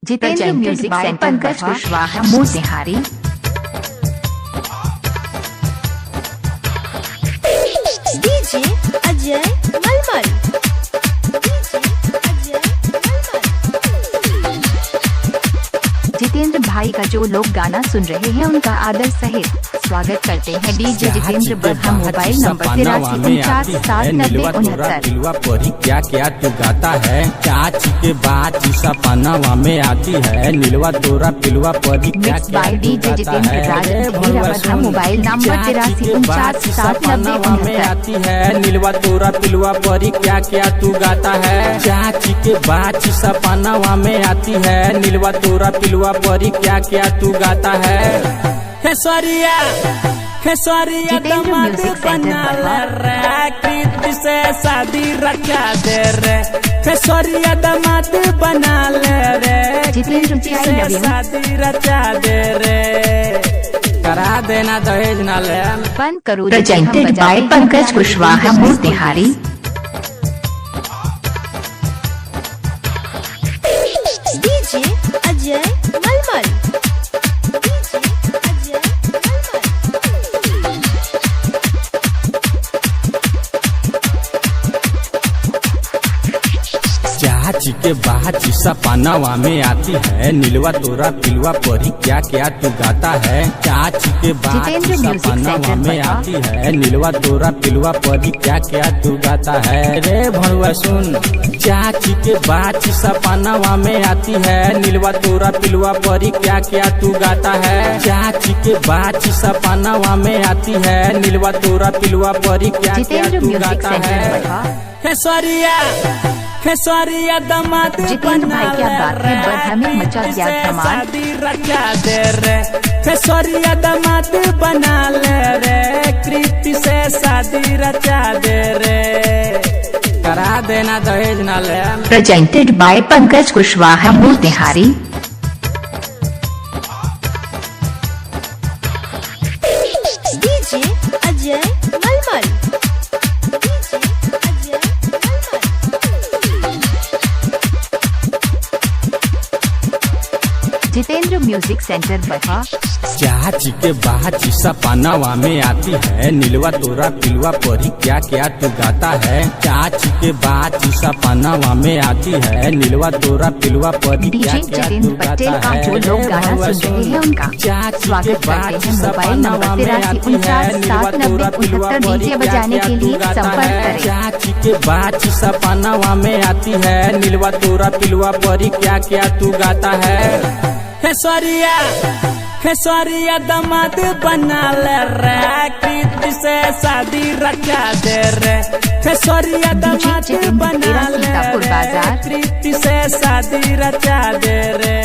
Jitendra music centre Pankaj Kushwaha Motihari. DJ Ajay Malmal. Jitendra भाई का जो लोग गाना सुन रहे हैं उनका आदर सहित स्वागत करते हैं। डीजे जितेंद्र बरहा मोबाइल नंबर 8349 क्या क्या तू गाता है। चाची के बात सपनावा में आती है। नीलवा तोरा पिलवा परी क्या क्या डीजे जितेंद्र बरहा मोबाइल नंबर 8349 में आती है। नीलवा तोरा पिलवा परी क्या क्या तू गाता है। चाची के बात सपनावा में आती है। नीलवा तोरा पिलवा परी क्या क्या तू गाता है। खेसरिया दमाद बना रे कृति से शादी रचा दे रे। खेसरिया दमाद बना ले रे कृति से शादी रचा दे रे। करा देना दहेज ना ले बंद करो। Presented by Pankaj Kushwaha Motihari. DJ Ajay Malmal. चाची के बात सपनावा में आती है। नीलवा तोरा पिलवा परी क्या क्या तू गाता है। चाची के बात सपनावा में आती है। नीलवा तोरा पिलवा परी क्या क्या तू गाता है। रे भणुआ सुन। चाची के बात सपनावा में आती है। नीलवा तोरा पिलवा परी क्या क्या तू गाता है। चाची के बात सपनावा में आती है। नीलवा तोरा पिलवा परी क्या क्या तू गाता है। खेसरिया दमाद बना ले रे शादी रचा दे रे। खेसरिया दमाद बना ले रे कृति से शादी रचा दे रे। करा देना दहेज ना ले। Presented by Pankaj Kushwaha Motihari. DJ Ajay Malmal. Jitendra music centre बरहा। चाची के बात सपनावा में आती है। नीलवा तोरा पिलवा परी क्या क्या तू गाता है। चाची के बात सपनावा में आती है। नीलवा तोरा पिलवा परी क्या क्या तू गाता है। जो लोग गाना सुन रहे हैं उनका स्वागत करते हैं। मोबाइल नंबर 8349 बजाने के लिए संपर्क करें। चाची के बात सपनावा में आती है। नीलवा तोरा पिलवा परी क्या क्या तू गाता है। खेसरिया दमाद बना ले रे कृति से शादी रचा दे रे। खेसरिया दमाद बना ले रे कृति से शादी रचा दे रे।